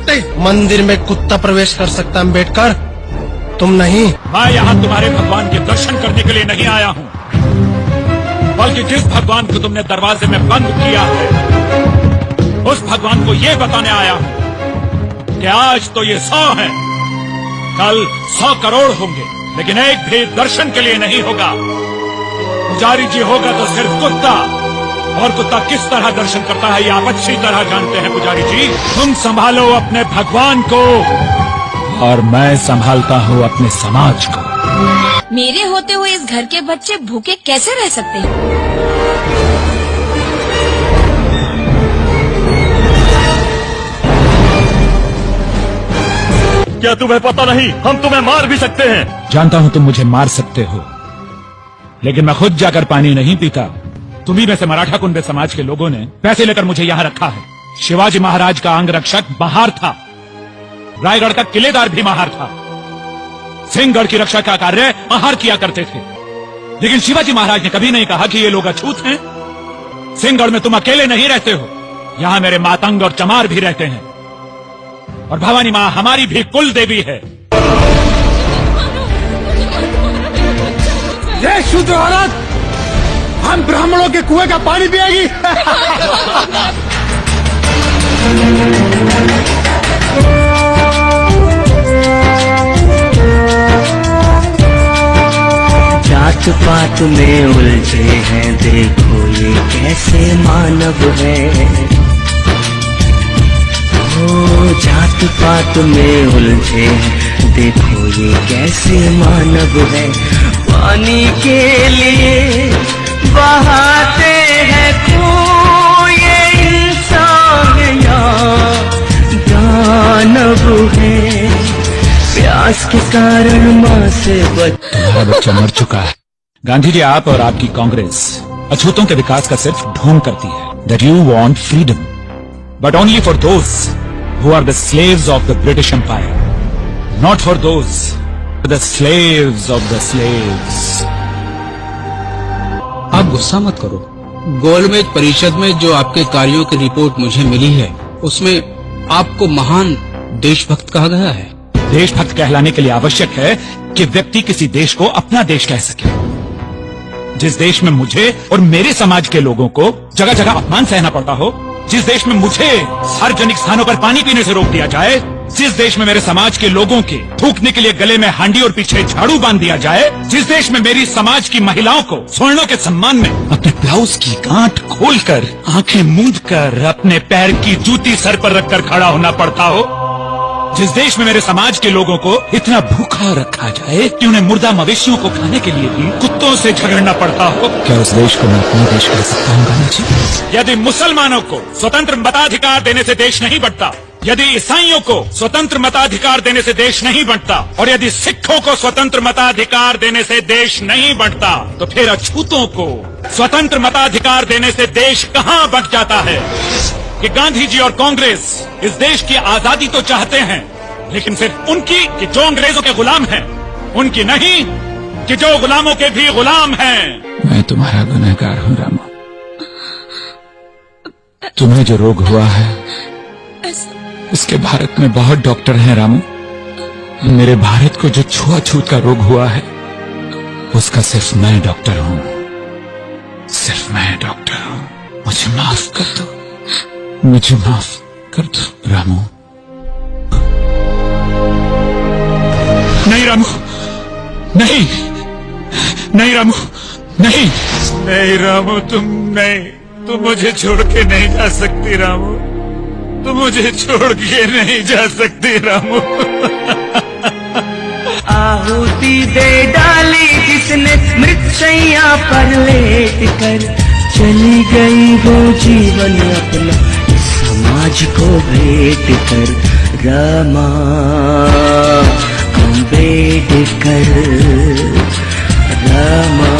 सकते। मंदिर में कुत्ता प्रवेश कर सकता अम्बेडकर, तुम नहीं। मैं यहाँ तुम्हारे भगवान के दर्शन करने के लिए नहीं आया हूँ, बल्कि जिस भगवान को तुमने दरवाजे में बंद किया है, उस भगवान को ये बताने आया हूँ कि आज तो ये 100 है, कल 100 करोड़ होंगे, लेकिन एक भी दर्शन के लिए नहीं होगा। पुजारी जी होगा तो सिर्फ कुत्ता, और कुत्ता किस तरह दर्शन करता है ये आप अच्छी तरह जानते हैं। पुजारी जी, तुम संभालो अपने भगवान को और मैं संभालता हूँ अपने समाज को। मेरे होते हुए इस घर के बच्चे भूखे कैसे रह सकते हैं? क्या तुम्हें पता नहीं, हम तुम्हें मार भी सकते हैं। जानता हूँ तुम मुझे मार सकते हो, लेकिन मैं खुद जाकर पानी नहीं पीता। तुम्ही में से मराठा कुंबे समाज के लोगों ने पैसे लेकर मुझे यहाँ रखा है। शिवाजी महाराज का अंगरक्षक महार था, रायगढ़ का किलेदार भी महार था, सिंहगढ़ की रक्षा का कार्य महार किया करते थे। लेकिन शिवाजी महाराज ने कभी नहीं कहा कि ये लोग अछूत हैं। सिंहगढ़ में तुम अकेले नहीं रहते हो, यहाँ मेरे मातंग और चमार भी रहते हैं, और भवानी माँ हमारी भी कुल देवी है। ये शूद्र औरत हम ब्राह्मणों के कुएं का पानी पिएगी। जात पात में उलझे हैं, देखो ये कैसे मानव है। ओ जात पात में उलझे हैं, देखो ये कैसे मानव है। पानी के लिए बहाते हैं खून, ये इंसान या दानव है। प्यास के कारण माँ से तुम्हारा बच्चा मर चुका है। गांधी जी, आप और आपकी कांग्रेस अछूतों के विकास का सिर्फ ढोंग करती है। That you want freedom, but only for those who are the slaves of the British Empire, not for those who are the slaves of the slaves. आप गुस्सा मत करो। गोलमेज परिषद में जो आपके कार्यों की रिपोर्ट मुझे मिली है, उसमें आपको महान देशभक्त कहा गया है। देशभक्त कहलाने के लिए आवश्यक है कि व्यक्ति किसी देश को अपना देश कह सके। जिस देश में मुझे और मेरे समाज के लोगों को जगह जगह अपमान सहना पड़ता हो, जिस देश में मुझे सार्वजनिक स्थानों पर पानी पीने से रोक दिया जाए, जिस देश में मेरे समाज के लोगों के थूकने के लिए गले में हांडी और पीछे झाड़ू बांध दिया जाए, जिस देश में मेरी समाज की महिलाओं को स्वर्णों के सम्मान में अपने ब्लाउज की गांठ खोलकर, आंखें मूंद कर, अपने पैर की जूती सर पर रखकर खड़ा होना पड़ता हो, जिस देश में मेरे समाज के लोगों को इतना भूखा रखा जाए कि उन्हें मुर्दा मवेशियों को खाने के लिए भी कुत्तों से झगड़ना पड़ता हो, क्या उस देश को मैं अपना देश कह सकता हूँ गांधी जी? यदि मुसलमानों को स्वतंत्र मताधिकार देने से देश नहीं बढ़ता, यदि ईसाइयों को स्वतंत्र मताधिकार देने से देश नहीं बढ़ता, और यदि सिखों को स्वतंत्र मताधिकार देने से देश नहीं बढ़ता, तो फिर अछूतों को स्वतंत्र मताधिकार देने से देश कहाँ बढ़ जाता है? कि गांधी जी और कांग्रेस इस देश की आजादी तो चाहते हैं, लेकिन सिर्फ उनकी कि जो अंग्रेजों के गुलाम हैं, उनकी नहीं कि जो गुलामों के भी गुलाम हैं। मैं तुम्हारा गुनहगार हूँ रामू। तुम्हें जो रोग हुआ है उसके भारत में बहुत डॉक्टर हैं रामू। मेरे भारत को जो छुआछूत का रोग हुआ है उसका सिर्फ मैं डॉक्टर हूँ, सिर्फ मैं डॉक्टर हूँ। मुझे माफ कर दो, मुझे माफ कर दो रामू। नहीं रामू, नहीं, नहीं रामू, नहीं, नहीं रामू, तुम मुझे छोड़ के नहीं जा सकती रामू, तुम मुझे छोड़ के नहीं जा सकती रामू। आहुति दे डाली जिसने मृतशैया पर लेट कर, चली गई वो जीवन अपना समाज को भेंट कर। रमा अम्बेडकर, रमा।